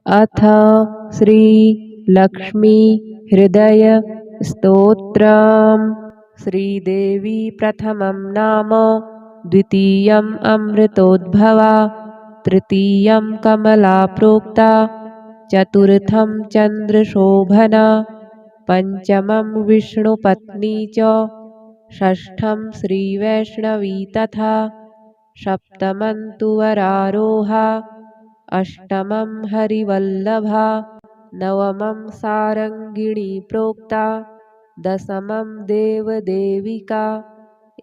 अथ श्री लक्ष्मी हृदय स्तोत्रम्। श्रीदेवी प्रथमं नाम, द्वितीयम् अमृतोद्भवा, तृतीयं कमला प्रोक्ता, चतुर्थं चन्द्रशोभना, पंचमं विष्णुपत्नी च, षष्ठं श्रीवैष्णवी तथा, सप्तमं तु वरारोहा, अष्टमं हरिवल्लभा, नवमं सारङ्गिणी प्रोक्ता, दशमं देवदेविका,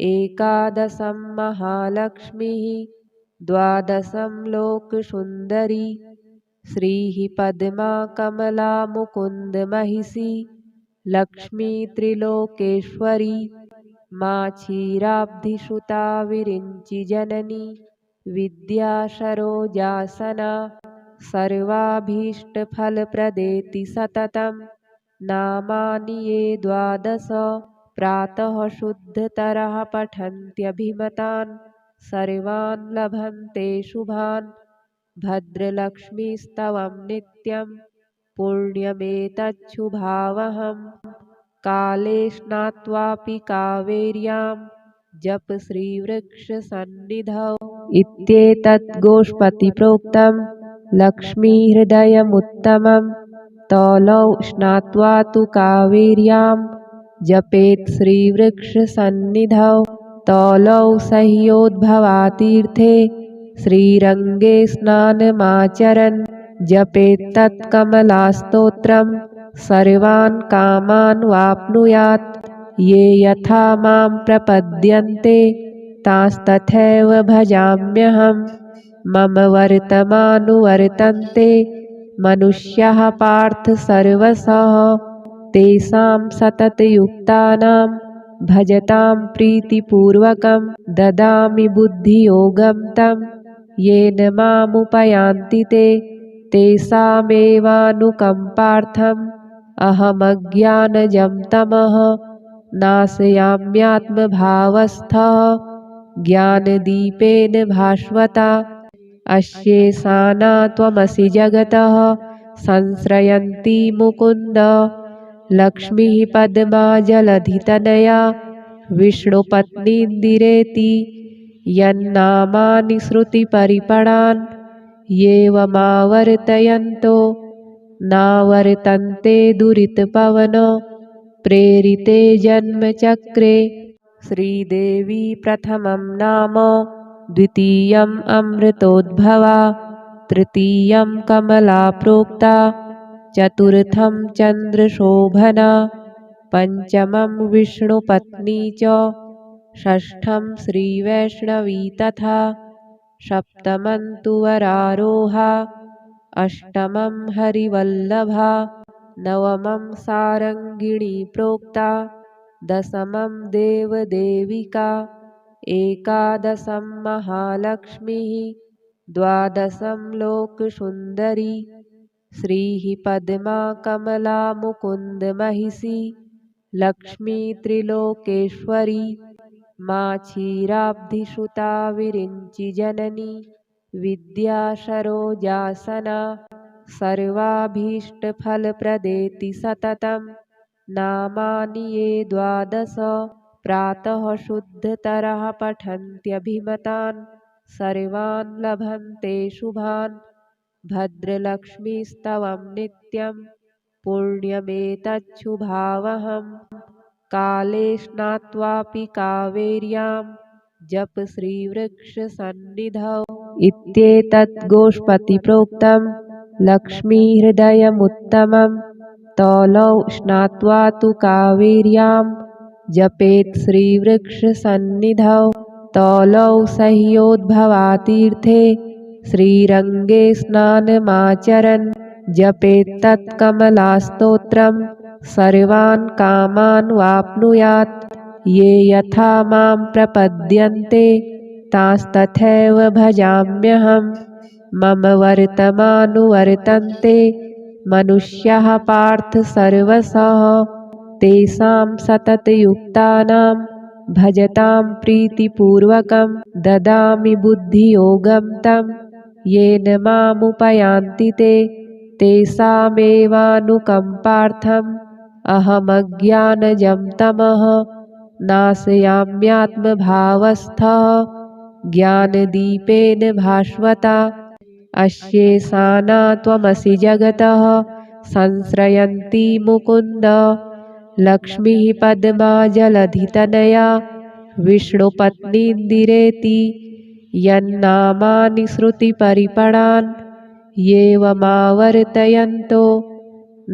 एकादशं महालक्ष्मीः, द्वादशं लोकसुन्दरी, श्रीः पद्मा कमला मुकुन्दमहिषी, लक्ष्मी त्रिलोकेश्वरी, मा क्षीराब्धिसुता विरिञ्चिजननी, विद्या सरोजासना, सर्वाभीष्टफलप्रदेति सततं, नामानि ये द्वादश, प्रातः शुद्धतरः पठन्त्यभिमतान्, सर्वान् लभन्ते शुभान्। भद्रलक्ष्मीस्तवं नित्यं, पुण्यमेतच्छुभावहम्। काले स्नात्वापि कावेर्यां, जप श्रीवृक्षसन्निधौ इत्येतत् गोष्पतिप्रोक्तं, लक्ष्मीहृदयमुत्तमं। तौलौ स्नात्वा तु कावेर्यां, जपेत् श्रीवृक्षसन्निधौ। तौलौ सह्योद्भवातीर्थे, श्रीरङ्गे स्नानमाचरन्, जपेत्तत्कमलास्तोत्रं, सर्वान् कामान् वाप्नुयात्। ये यथा मां प्रपद्यन्ते, तांस्तथैव भजाम्यहम्। मम वर्तमानुवर्तन्ते मनुष्याः पार्थ सर्वशः, तेषां सततयुक्तानां भजतां प्रीतिपूर्वकं। ददामि बुद्धियोगं तं, येन मामुपयान्ति ते, तेषामेवानुकम्पार्थम् अहमज्ञानजं तमः नाशयाम्यात्मभावस्थः, ज्ञानदीपेन भास्वता। अस्येषाना त्वमसि जगतः, संश्रयन्ती मुकुन्द। लक्ष्मीः पद्मा जलधितनया, विष्णुपत्नीन्दिरेति, यन्नामानि श्रुतिपरिपणान्, येवमावर्तयन्तो नावर्तन्ते दुरितपवन प्रेरिते जन्मचक्रे। श्रीदेवी प्रथमं नाम, द्वितीयम् अमृतोद्भवा, तृतीयं कमला प्रोक्ता, चतुर्थं चन्द्रशोभना, पंचमं विष्णुपत्नी च, षष्ठं श्रीवैष्णवी तथा, सप्तमं तु वरारोहा, अष्टमं हरिवल्लभा, नवमं सारङ्गिणी प्रोक्ता, दशमं देवदेविका, एकादशं महालक्ष्मीः, द्वादशं लोकसुन्दरी, श्रीः पद्मा कमला मुकुन्दमहिषी, लक्ष्मी त्रिलोकेश्वरी, मा क्षीराब्धिसुता विरिञ्चिजननी, विद्या सरोजासना, सर्वाभीष्टफलप्रदेति सततं, नामानि ये द्वादश, प्रातः शुद्धतरः पठन्त्यभिमतान्, सर्वान् लभन्ते शुभान्। भद्रलक्ष्मीस्तवं नित्यं, पुण्यमेतच्छुभावहम्। काले स्नात्वापि कावेर्यां, जप श्रीवृक्षसन्निधौ इत्येतत् गोष्पतिप्रोक्तं, लक्ष्मीहृदयमुत्तमं। तौलौ स्नात्वा तु कावेर्यां, जपेत् श्रीवृक्षसन्निधौ। तौलौ सह्योद्भवातीर्थे, श्रीरङ्गे स्नानमाचरन्, जपेत्तत्कमलास्तोत्रं, सर्वान् कामान् वाप्नुयात्। ये यथा मां प्रपद्यन्ते, तांस्तथैव भजाम्यहम्। मम वर्तमानुवर्तन्ते मनुष्याः पार्थ सर्वशः, तेषां सततयुक्तानां भजतां प्रीतिपूर्वकं। ददामि बुद्धियोगं तं, येन मामुपयान्ति ते, तेषामेवानुकम्पार्थम् अहमज्ञानजं तमः नाशयाम्यात्मभावस्थः ज्ञानदीपेन भास्वता। अस्येषाना त्वमसि जगतः संश्रयन्ती मुकुन्द लक्ष्मीः पद्मा जलधितनया विष्णुपत्नीन्दिरेति यन्नामानि श्रुतिपरिपणान् येवमावर्तयन्तो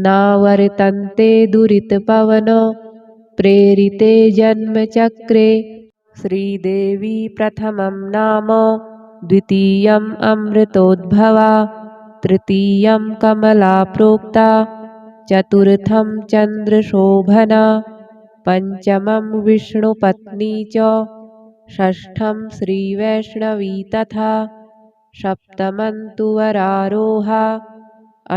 नावर्तन्ते दुरितपवन प्रेरिते जन्मचक्रे। श्रीदेवी प्रथमं नाम द्वितीयम् अमृतोद्भवा तृतीयं कमला प्रोक्ता चतुर्थं चन्द्रशोभना पंचमं विष्णुपत्नी च षष्ठं श्रीवैष्णवी तथा सप्तमं तु वरारोहा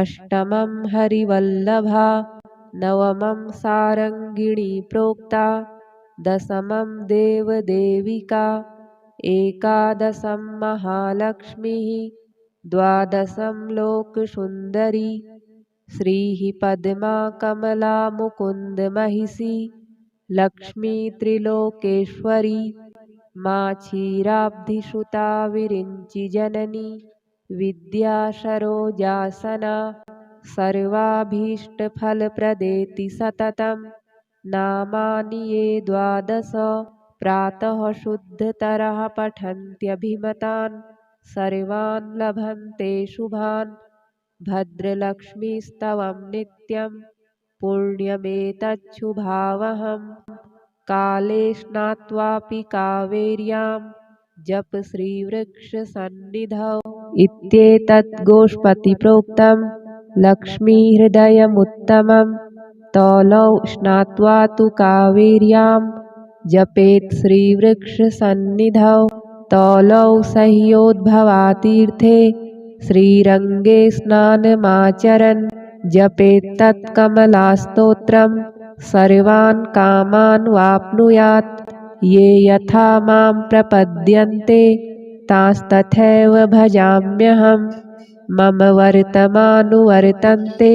अष्टमं हरिवल्लभा नवमं सारङ्गिणी प्रोक्ता दशमं देवदेविका एकादशं महालक्ष्मीः द्वादशं लोकसुन्दरी श्रीः पद्मा कमला मुकुन्दमहिषी लक्ष्मी त्रिलोकेश्वरी माँ क्षीराब्धिसुता विरिञ्चिजननी विद्या सरोजासना सर्वाभीष्टफलप्रदेति सततं नामानि ये द्वादश प्रातः शुद्धतरः पठन्त्यभिमतान् सर्वान् लभन्ते शुभान् भद्रलक्ष्मीस्तवं नित्यं पुण्यमेतच्छुभावहम् काले स्नात्वापि कावेर्यां जप श्रीवृक्षसन्निधौ इत्येतत् गोष्पतिप्रोक्तं लक्ष्मीहृदयमुत्तमं तौलौ स्नात्वा तु कावेर्यां जपेत् श्रीवृक्षसन्निधौ तौलौ सह्योद्भवातीर्थे श्रीरङ्गे स्नानमाचरन् जपेत्तत्कमलास्तोत्रं सर्वान् कामान् वाप्नुयात् ये यथा मां प्रपद्यन्ते तांस्तथैव भजाम्यहम् मम वर्तमानुवर्तन्ते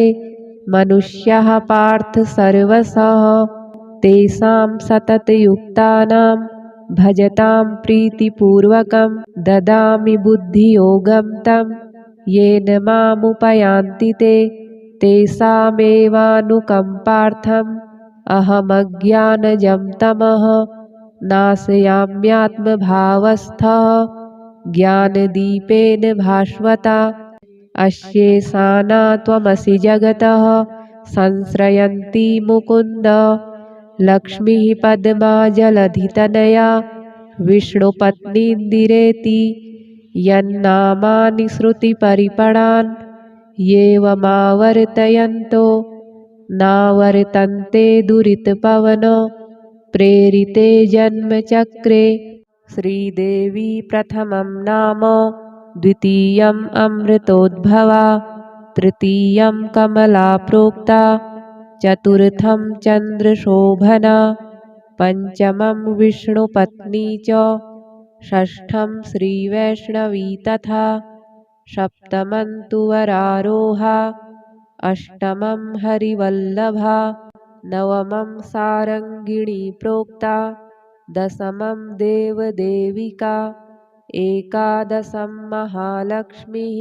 मनुष्याः पार्थ सर्वशः तेषां सततयुक्तानां भजतां प्रीतिपूर्वकं ददामि बुद्धियोगं तं येन मामुपयान्ति ते तेषामेवानुकम्पार्थम् अहमज्ञानजं तमः नाशयाम्यात्मभावस्थः ज्ञानदीपेन भास्वता। अस्येषाना त्वमसि जगतः संश्रयन्ती मुकुन्द लक्ष्मीः पद्मा जलधितनया विष्णुपत्नीन्दिरेति यन्नामानि श्रुतिपरिपणान् येवमावर्तयन्तो नावर्तन्ते दुरितपवन प्रेरिते जन्मचक्रे। श्रीदेवी प्रथमं नाम द्वितीयम् अमृतोद्भवा तृतीयं कमला प्रोक्ता चतुर्थं चन्द्रशोभना पंचमं विष्णुपत्नी च षष्ठं श्रीवैष्णवी तथा सप्तमं तु वरारोहा अष्टमं हरिवल्लभा नवमं सारङ्गिणी प्रोक्ता दशमं देवदेविका एकादशं महालक्ष्मीः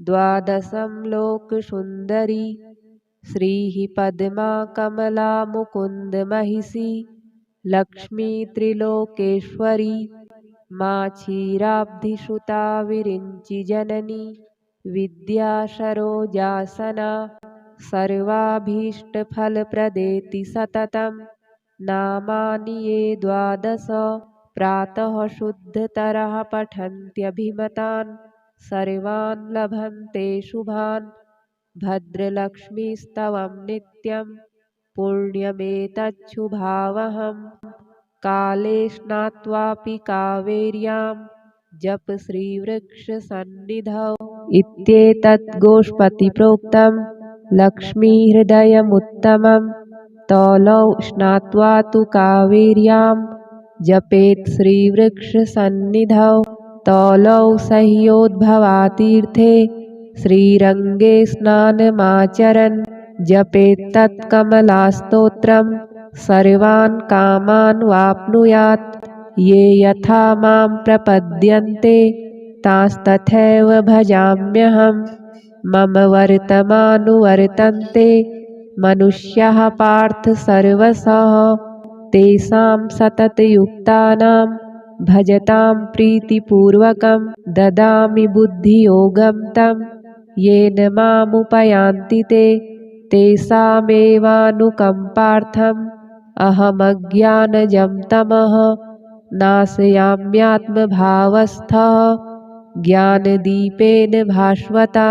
द्वादशं लोकसुन्दरी श्रीः पद्मा कमला मुकुन्दमहिषी लक्ष्मी त्रिलोकेश्वरी माँ क्षीराब्धिसुता विरिञ्चिजननी विद्या सरोजासना सर्वाभीष्टफलप्रदेति सततं नामानि ये द्वादश प्रातः शुद्धतरः पठन्त्यभिमतान् सर्वान् लभन्ते शुभान् भद्रलक्ष्मीस्तवं नित्यं पुण्यमेतच्छुभावहम् काले स्नात्वापि कावेर्यां जप श्रीवृक्षसन्निधौ इत्येतत् गोष्पतिप्रोक्तं लक्ष्मीहृदयमुत्तमं तौलौ स्नात्वा तु कावेर्यां जपेत् श्रीवृक्षसन्निधौ तौलौ सह्योद्भवातीर्थे श्रीरङ्गे स्नानमाचरन् जपेत्तत्कमलास्तोत्रं सर्वान् कामान् वाप्नुयात्। ये यथा मां प्रपद्यन्ते तांस्तथैव भजाम्यहम्। मम वर्तमानुवर्तन्ते मनुष्याः पार्थ सर्वशः। तेषां सततयुक्तानां भजतां प्रीतिपूर्वकं ददामि बुद्धियोगं तं। येन मामुपयान्ति ते तेषामेवानुकम्पार्थम् अहमज्ञानजं तमः नाशयाम्यात्मभावस्थः ज्ञानदीपेन भास्वता।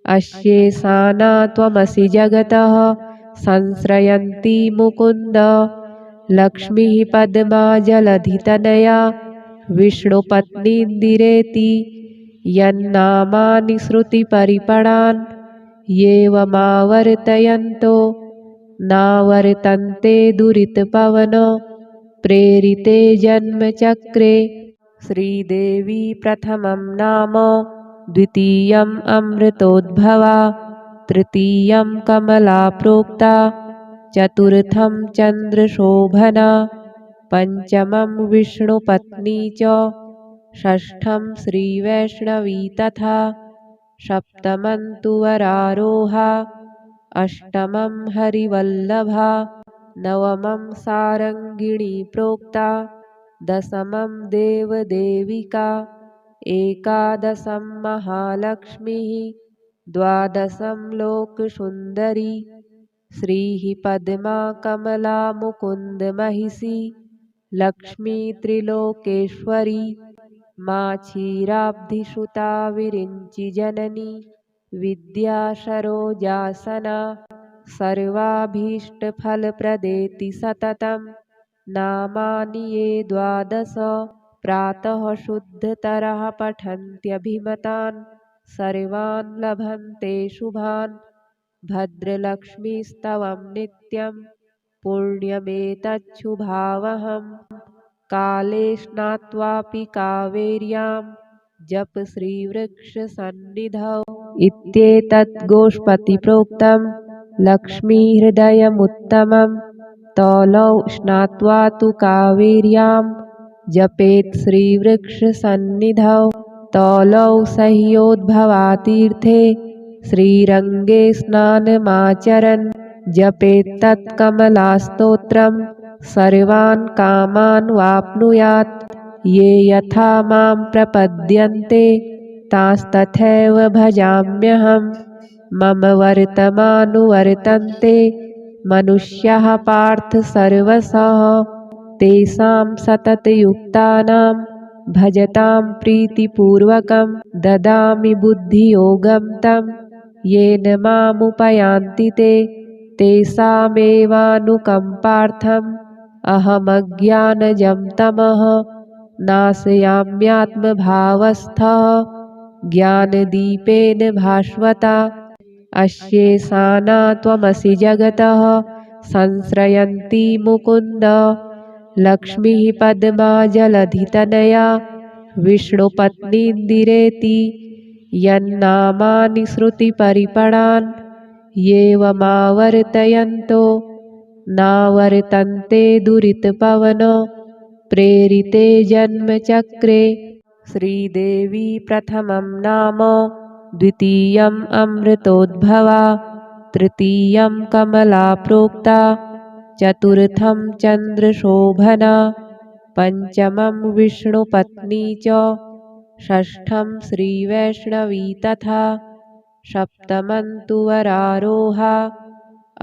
अश्येषाना त्वमसि जगतः संश्रयन्ती मुकुन्द। लक्ष्मीः पद्मा जलधितनया विष्णुपत्नीन्दिरेति। यन्नामानि श्रुतिपरिपणान् येवमावर्तयन्तो नावर्तन्ते दुरितपवन प्रेरिते जन्मचक्रे। श्रीदेवी प्रथमं नाम द्वितीयम् अमृतोद्भवा तृतीयं कमला प्रोक्ता चतुर्थं चन्द्रशोभना पञ्चमं विष्णुपत्नी च षष्ठं श्रीवैष्णवी तथा सप्तमं तु वरारोहा अष्टमं हरिवल्लभा नवमं सारङ्गिणी प्रोक्ता दशमं देवदेविका एकादशं महालक्ष्मीः द्वादशं लोकसुन्दरी श्रीः पद्मा कमला मुकुन्दमहिषी लक्ष्मी त्रिलोकेश्वरी मा क्षीराब्धिसुता विरिञ्चिजननी विद्या सरोजासना सर्वाभीष्टफलप्रदेति सततं नामानि ये द्वादश प्रातः शुद्धतरः पठन्त्यभिमतान् सर्वान् लभन्ते शुभान्। भद्रलक्ष्मीस्तवं नित्यं पुण्यमेतच्छुभावहम्। काले स्नात्वापि कावेर्यां जप श्रीवृक्षसन्निधौ इत्येतत् गोष्पतिप्रोक्तं लक्ष्मीहृदयमुत्तमं। तौलौ स्नात्वा तु कावेर्यां जपेत् श्रीवृक्षसन्निधौ। तौलौ सह्योद्भवातीर्थे श्रीरङ्गे स्नानमाचरन् जपेत्तत्कमलास्तोत्रं सर्वान् कामान् वाप्नुयात्। ये यथा मां प्रपद्यन्ते तांस्तथैव भजाम्यहम्। मम वर्तमानुवर्तन्ते मनुष्याः पार्थ सर्वशः। तेषां सततयुक्तानां भजतां प्रीतिपूर्वकं ददामि बुद्धियोगं तं। येन मामुपयान्ति ते तेषामेवानुकम्पार्थम् अहमज्ञानजं तमः नाशयाम्यात्मभावस्थः ज्ञानदीपेन भास्वता। अश्येषाना त्वमसि जगतः संश्रयन्ती मुकुन्द। लक्ष्मीः पद्मा जलधितनया विष्णुपत्नीन्दिरेति। यन्नामानि श्रुतिपरिपणान् येवमावर्तयन्तो नावर्तन्ते दुरितपवन प्रेरिते जन्मचक्रे। श्रीदेवी प्रथमं नाम द्वितीयम् अमृतोद्भवा तृतीयं कमला प्रोक्ता चतुर्थं चन्द्रशोभना पञ्चमं विष्णुपत्नी च षष्ठं श्रीवैष्णवी तथा सप्तमं तु वरारोहा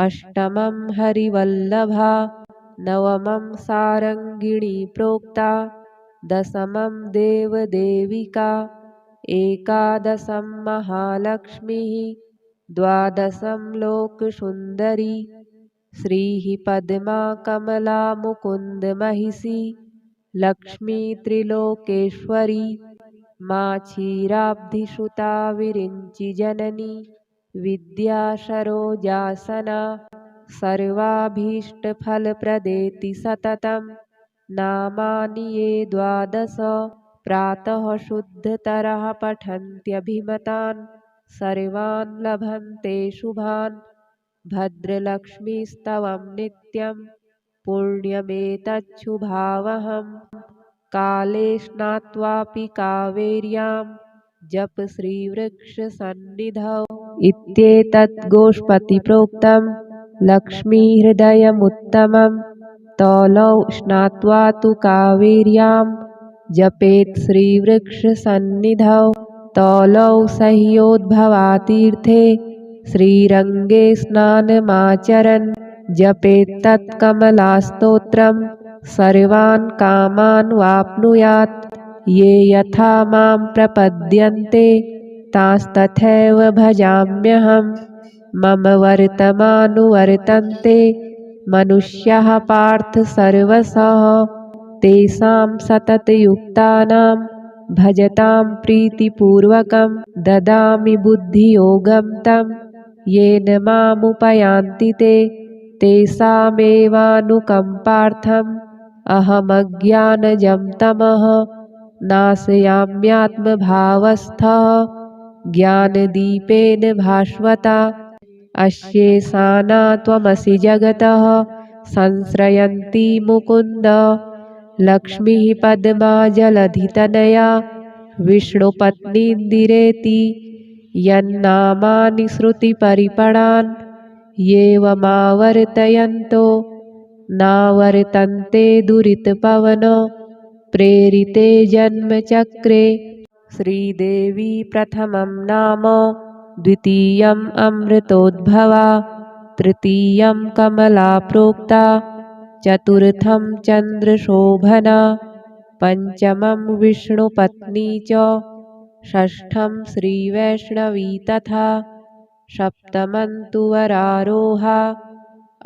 अष्टमं हरिवल्लभा नवमं सारङ्गिणी प्रोक्ता दशमं देवदेविका एकादशं महालक्ष्मीः द्वादशं लोकसुन्दरी श्रीः पद्मा कमला मुकुन्दमहिषी लक्ष्मी त्रिलोकेश्वरी मा क्षीराब्धिसुता विरिञ्चिजननी विद्या सरोजासना सर्वाभीष्टफलप्रदेति सततं नामानि ये द्वादश प्रातः शुद्धतरः पठन्त्यभिमतान् सर्वान् लभन्ते शुभान् भद्रलक्ष्मीस्तवं नित्यं पुण्यमेतच्छुभावहम् काले स्नात्वापि कावेर्यां जप श्रीवृक्षसन्निधौ इत्येतत् गोष्पतिप्रोक्तं लक्ष्मीहृदयमुत्तमं तौलौ स्नात्वा तु कावेर्यां जपेत् श्रीवृक्षसन्निधौ तौलौ सह्योद्भवातीर्थे श्रीरङ्गे स्नानमाचरन् जपेत्तत्कमलास्तोत्रं सर्वान् कामान् वाप्नुयात् ये यथा मां प्रपद्यन्ते तांस्तथैव भजाम्यहम् मम वर्तमानुवर्तन्ते मनुष्याः पार्थ सर्वशः तेषां सततयुक्तानां भजतां प्रीतिपूर्वकं ददामि बुद्धियोगं तं येन मामुपयान्ति ते तेषामेवानुकम्पार्थम् अहमज्ञानजं तमः नाशयाम्यात्मभावस्थः ज्ञानदीपेन भास्वता अश्येषाना त्वमसि जगतः संश्रयन्ती मुकुन्द लक्ष्मीः पद्मा जलधितनया विष्णुपत्नीन्दिरेति यन्नामानि श्रुतिपरिपणान् येवमावर्तयन्तो नावर्तन्ते दुरितपवनो प्रेरिते जन्मचक्रे श्रीदेवी प्रथमं नाम द्वितीयम् अमृतोद्भवा तृतीयं कमला प्रोक्ता चतुर्थं चन्द्रशोभना पञ्चमं विष्णुपत्नी च षष्ठं श्रीवैष्णवी तथा सप्तमं तु वरारोहा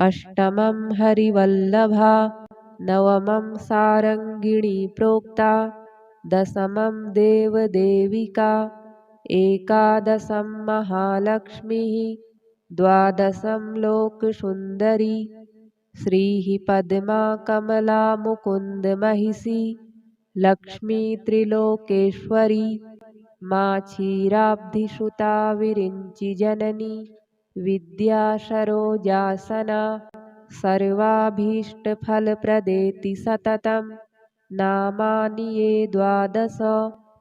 अष्टमं हरिवल्लभा नवमं सारङ्गिणी प्रोक्ता दशमं देवदेविका एकादशं महालक्ष्मीः द्वादशं लोकसुन्दरी श्रीः पद्मा कमला मुकुन्दमहिषी लक्ष्मी त्रिलोकेश्वरी मा क्षीराब्धिसुता विरिञ्चिजननी विद्या सरोजासना सर्वाभीष्टफलप्रदेति सततं नामानि ये द्वादश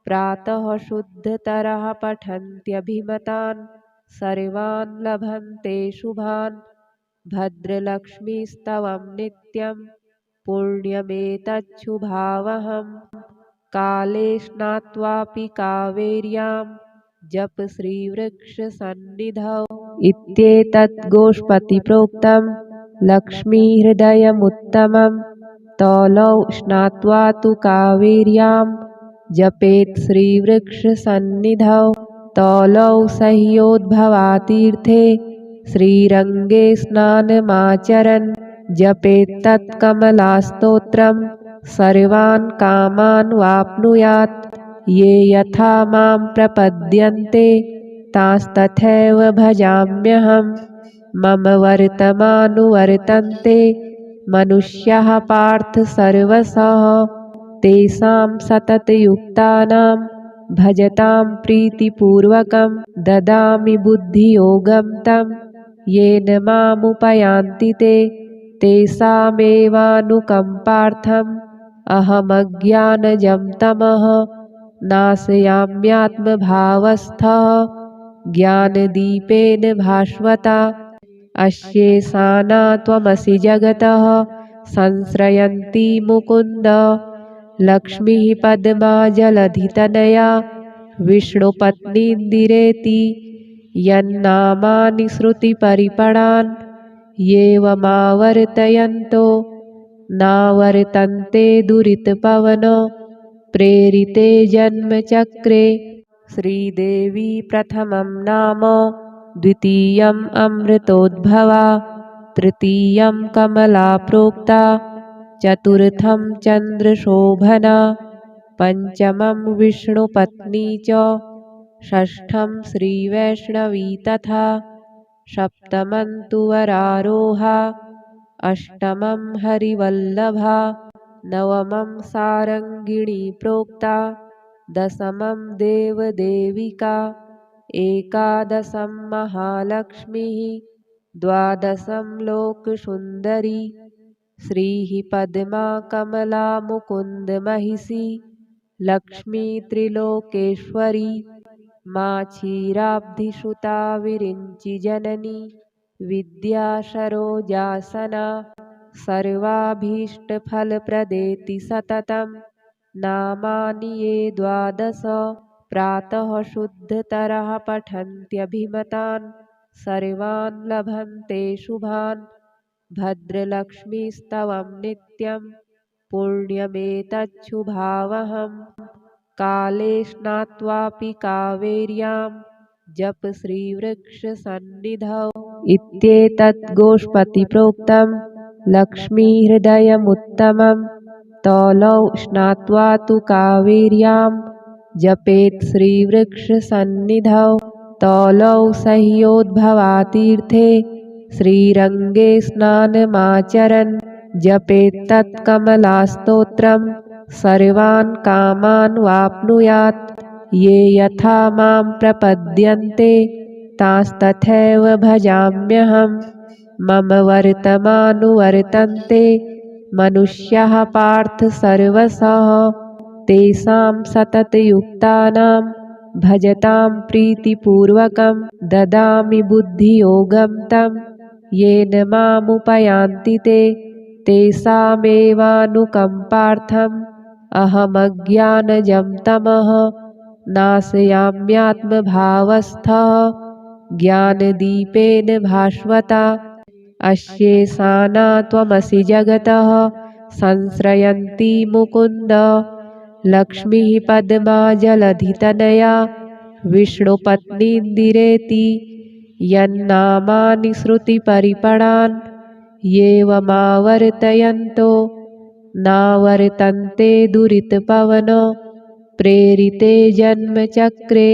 प्रातः शुद्धतरः पठन्त्यभिमतान् सर्वान् लभन्ते शुभान् भद्रलक्ष्मीस्तवं नित्यं पुण्यमेतच्छुभावहम् काले स्नात्वापि कावेर्यां जप श्रीवृक्षसन्निधौ इत्येतत् गोष्पतिप्रोक्तं लक्ष्मीहृदयमुत्तमं तौलौ स्नात्वा तु कावेर्यां जपेत् श्रीवृक्षसन्निधौ तौलौ सह्योद्भवातीर्थे श्रीरङ्गे स्नानमाचरन् जपेत्तत्कमलास्तोत्रं सर्वान् कामान् वाप्नुयात् ये यथा मां प्रपद्यन्ते तांस्तथैव भजाम्यहम् मम वर्तमानुवर्तन्ते मनुष्याः पार्थ सर्वशः तेषां सततयुक्तानां भजतां प्रीतिपूर्वकं ददामि बुद्धियोगं तं येन मामुपयान्ति ते तेषामेवानुकम्पार्थम् अहमज्ञानजं तमः नाशयाम्यात्मभावस्थः ज्ञानदीपेन भास्वता अश्येषाना त्वमसि जगतः संश्रयन्ती मुकुन्द लक्ष्मीः पद्मा जलधितनया विष्णुपत्नीन्दिरेति यन्नामानि श्रुतिपरिपणान् येवमावर्तयन्तो नावर्तन्ते दुरितपवनो प्रेरिते जन्मचक्रे श्रीदेवी प्रथमं नाम द्वितीयम् अमृतोद्भवा तृतीयं कमला प्रोक्ता चतुर्थं चन्द्रशोभना पञ्चमं विष्णुपत्नी च षष्ठं श्रीवैष्णवी तथा सप्तमं तु वरारोहा अष्टमं हरिवल्लभा नवमं सारङ्गिणी प्रोक्ता दशमं देवदेविका एकादशं महालक्ष्मीः द्वादशं लोकसुन्दरी श्रीः पद्मा कमला मुकुन्दमहिषी लक्ष्मी त्रिलोकेश्वरी मा क्षीराब्धिसुता विरिञ्चिजननी विद्या सरोजासना सर्वाभीष्टफलप्रदेति सततं नामानि ये द्वादश प्रातः शुद्धतरः पठन्त्यभिमतान् सर्वान् लभन्ते शुभान् भद्रलक्ष्मीस्तवं नित्यं पुण्यमेतच्छुभावहम् काले स्नात्वापि कावेर्यां जप श्रीवृक्षसन्निधौ इत्येतत् गोष्पतिप्रोक्तं लक्ष्मीहृदयमुत्तमं तौलौ स्नात्वा तु कावेर्यां जपेत् श्रीवृक्षसन्निधौ तौलौ सह्योद्भवातीर्थे श्रीरङ्गे स्नानमाचरन् जपेत्तत्कमलास्तोत्रं सर्वान् कामान् वाप्नुयात् ये यथा मां प्रपद्यन्ते तांस्तथैव भजाम्यहम् मम वर्तमानुवर्तन्ते मनुष्याः पार्थ सर्वशः तेषां सततयुक्तानां भजतां प्रीतिपूर्वकं ददामि बुद्धियोगं तं येन मामुपयान्ति ते तेषामेवानुकम्पार्थम् अहमज्ञानजं तमः नाशयाम्यात्मभावस्थः ज्ञानदीपेन भास्वता अस्येषाना त्वमसि जगतः संश्रयन्ती मुकुन्द लक्ष्मीः पद्मा जलधितनया विष्णुपत्नीन्दिरेति यन्नामानि श्रुतिपरिपणान् येवमावर्तयन्तो नावर्तन्ते दुरितपवनो प्रेरिते जन्मचक्रे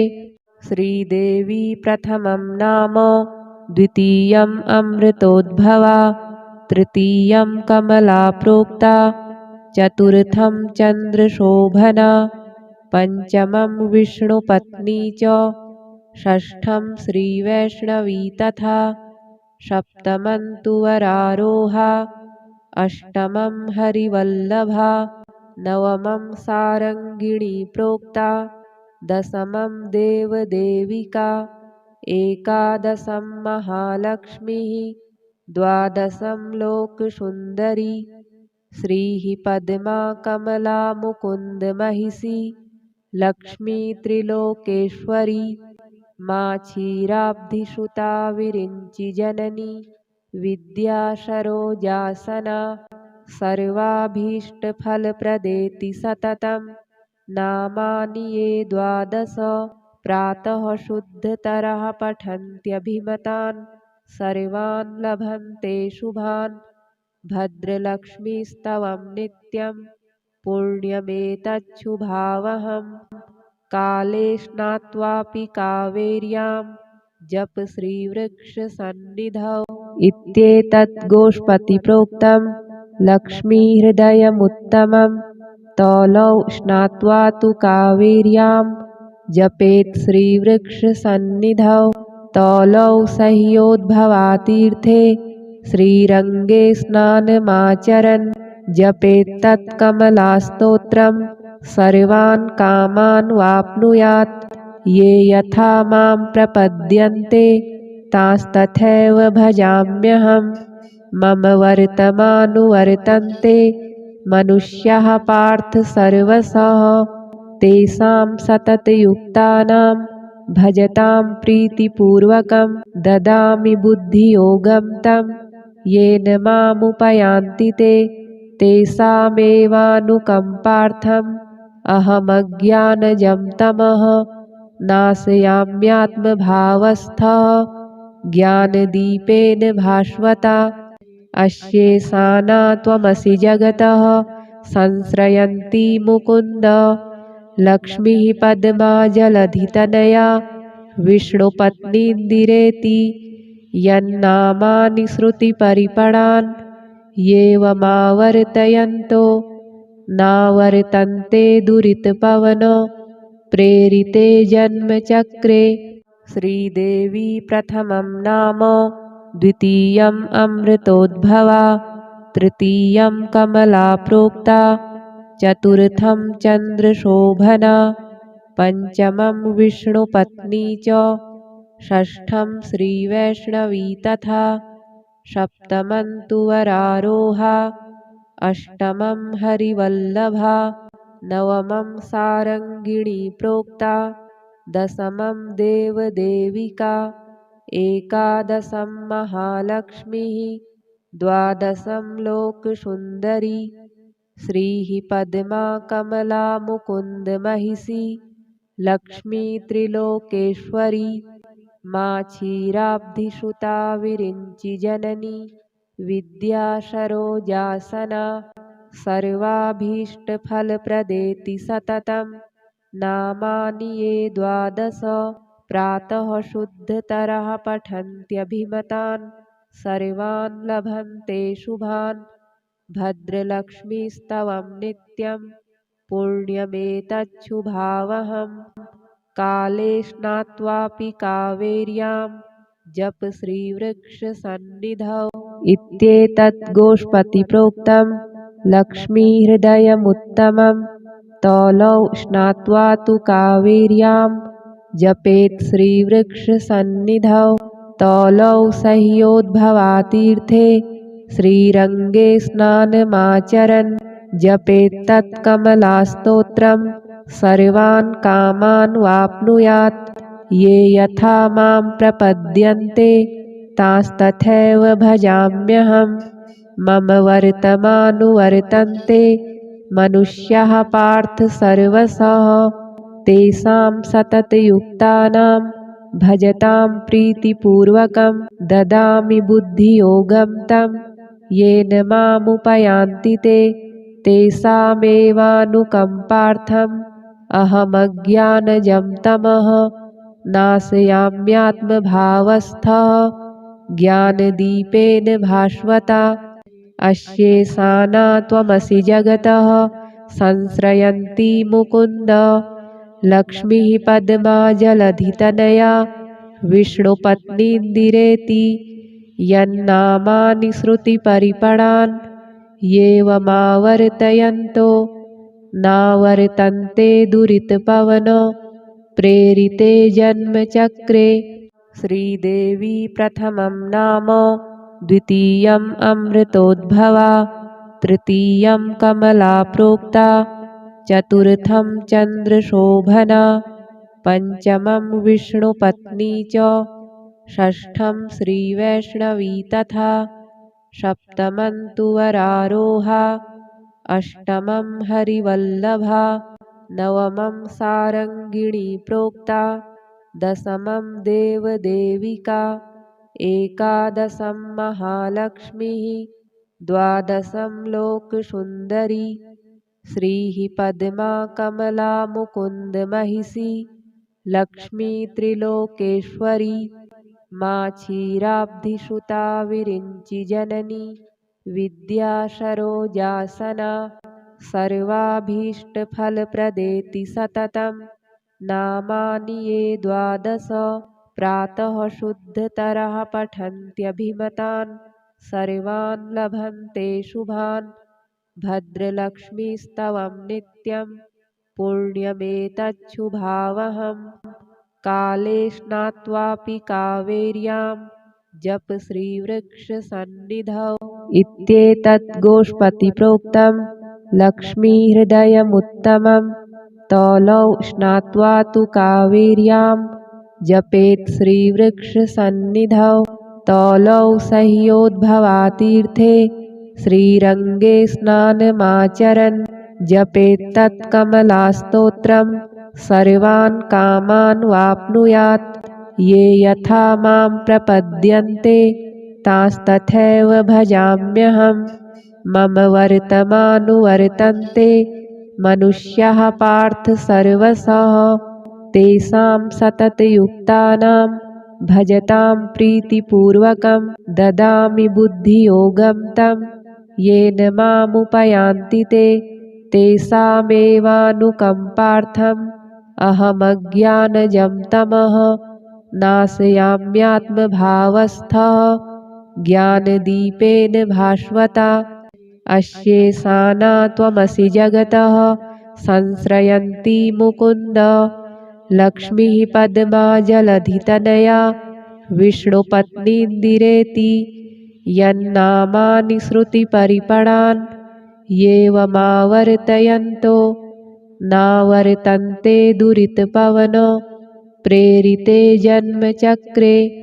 श्रीदेवी प्रथमं नाम द्वितीयम् अमृतोद्भवा तृतीयं कमला प्रोक्ता चतुर्थं चन्द्रशोभना पञ्चमं विष्णुपत्नी च षष्ठं श्रीवैष्णवी तथा सप्तमं तु वरारोहा अष्टमं हरिवल्लभा नवमं सारङ्गिणी प्रोक्ता दशमं देवदेविका एकादशं महालक्ष्मीः द्वादशं लोकसुन्दरी श्रीः पद्मा कमला मुकुन्दमहिषी लक्ष्मी त्रिलोकेश्वरी मा क्षीराब्धिसुता विरिञ्चिजननी विद्या सरोजासना सर्वाभीष्टफलप्रदेति सततं नामानि ये द्वादश प्रातः शुद्धतरः पठन्त्यभिमतान् सर्वान् लभन्ते शुभान् भद्रलक्ष्मीस्तवं नित्यं पुण्यमेतच्छुभावहम् काले स्नात्वापि कावेर्यां जप श्रीवृक्षसन्निधौ इत्येतत् गोष्पतिप्रोक्तं लक्ष्मीहृदयमुत्तमं तौलौ स्नात्वा तु कावेर्यां जपेत् श्रीवृक्षसन्निधौ तौलौ सह्योद्भवातीर्थे श्रीरङ्गे स्नानमाचरन् जपेत्तत्कमलास्तोत्रं सर्वान् कामान् वाप्नुयात् ये यथा मां प्रपद्यन्ते तांस्तथैव भजाम्यहम् मम वर्तमानुवर्तन्ते मनुष्याः पार्थ सर्वशः तेषां सततयुक्तानां भजतां प्रीतिपूर्वकं ददामि बुद्धियोगं तं येन मामुपयान्ति ते तेषामेवानुकम्पार्थम् अहमज्ञानजं तमः नाशयाम्यात्मभावस्थः ज्ञानदीपेन भास्वता अस्येषाना त्वमसि जगतः संश्रयन्ती मुकुन्द लक्ष्मीः पद्मा जलधितनया विष्णुपत्नीन्दिरेति यन्नामानि श्रुतिपरिपणान् येवमावर्तयन्तो नावर्तन्ते दुरितपवनो प्रेरिते जन्मचक्रे श्रीदेवी प्रथमं नाम द्वितीयम् अमृतोद्भवा तृतीयं कमला प्रोक्ता चतुर्थं चन्द्रशोभना पंचमं विष्णुपत्नी च षष्ठं श्रीवैष्णवी तथा सप्तमं तु वरारोहा अष्टमं हरिवल्लभा नवमं सारङ्गिणी प्रोक्ता दशमं देवदेविका एकादशं महालक्ष्मीः द्वादशं लोकसुन्दरी श्रीः पद्मा कमला मुकुन्दमहिषी लक्ष्मी त्रिलोकेश्वरी मा क्षीराब्धिसुता विरिञ्चिजननी विद्या सरोजासना सर्वाभीष्टफलप्रदेति सततं नामानि ये द्वादश प्रातः शुद्धतरः पठन्त्यभिमतान् सर्वान् लभन्ते शुभान् भद्रलक्ष्मीस्तवं नित्यं पुण्यमेतच्छुभावहम् काले स्नात्वापि कावेर्यां जप श्रीवृक्षसन्निधौ इत्येतत् गोष्पतिप्रोक्तं लक्ष्मीहृदयमुत्तमं तौलौ स्नात्वा तु कावेर्यां जपेत् श्रीवृक्षसन्निधौ तौलौ सह्योद्भवातीर्थे श्रीरङ्गे स्नानमाचरन् जपेत्तत्कमलास्तोत्रं सर्वान् कामान् वाप्नुयात् ये यथा मां प्रपद्यन्ते तांस्तथैव भजाम्यहम् मम वर्तमानुवर्तन्ते मनुष्याः पार्थ सर्वशः तेषां सततयुक्तानां भजतां प्रीतिपूर्वकं ददामि बुद्धियोगं तं येन मामुपयान्ति ते तेषामेवानुकम्पार्थम् अहमज्ञानजं तमः नाशयाम्यात्मभावस्थः ज्ञानदीपेन भास्वता अश्येषाना त्वमसि जगतः संश्रयन्ती मुकुन्द लक्ष्मीः पद्मा जलधितनया विष्णुपत्नीन्दिरेति यन्नामानि श्रुतिपरिपणान् येवमावर्तयन्तो नावर्तन्ते दुरितपवन प्रेरिते जन्मचक्रे श्रीदेवी प्रथमं नाम द्वितीयम् अमृतोद्भवा तृतीयं कमला प्रोक्ता चतुर्थं चन्द्रशोभना पंचमं विष्णुपत्नी च षष्ठं श्रीवैष्णवी तथा सप्तमं तु वरारोहा अष्टमं हरिवल्लभा नवमं सारङ्गिणी प्रोक्ता दशमं देवदेविका एकादशं महालक्ष्मीः द्वादशं लोकसुन्दरी श्रीः पद्मा कमला मुकुन्दमहिषी लक्ष्मी त्रिलोकेश्वरी मा क्षीराब्धिसुता विरिञ्चिजननी विद्या सरोजासना सर्वाभीष्टफलप्रदेति सततं नामानि ये द्वादश प्रातः शुद्धतरः पठन्त्यभिमतान् सर्वान् लभन्ते शुभान् भद्रलक्ष्मीस्तवं नित्यं पुण्यमेतच्छुभावहम् काले स्नात्वापि कावेर्यां जप श्रीवृक्षसन्निधौ इत्येतत् गोष्पतिप्रोक्तं लक्ष्मीहृदयमुत्तमं तौलौ स्नात्वा तु कावेर्यां जपेत् श्रीवृक्षसन्निधौ तौलौ सह्योद्भवातीर्थे श्रीरङ्गे स्नानमाचरन् जपेत्तत्कमलास्तोत्रं सर्वान् कामान् वाप्नुयात् ये यथा मां प्रपद्यन्ते तांस्तथैव भजाम्यहम् मम वर्तमानुवर्तन्ते मनुष्याः पार्थ सर्वशः तेषां सततयुक्तानां भजतां प्रीतिपूर्वकं ददामि बुद्धियोगं तं येन मामुपयान्ति ते तेषामेवानुकम्पार्थम् अहमज्ञानजं तमः नाशयाम्यात्मभावस्थः ज्ञानदीपेन भास्वता। अश्येषाना त्वमसि जगतः संश्रयन्ती मुकुन्द। लक्ष्मीः पद्मा जलधितनया विष्णुपत्नीन्दिरेति। यन्नामानि श्रुतिपरिपणान् येवमावर्तयन्तो नावर्तन्ते दुरितपवन प्रेरिते जन्मचक्रे।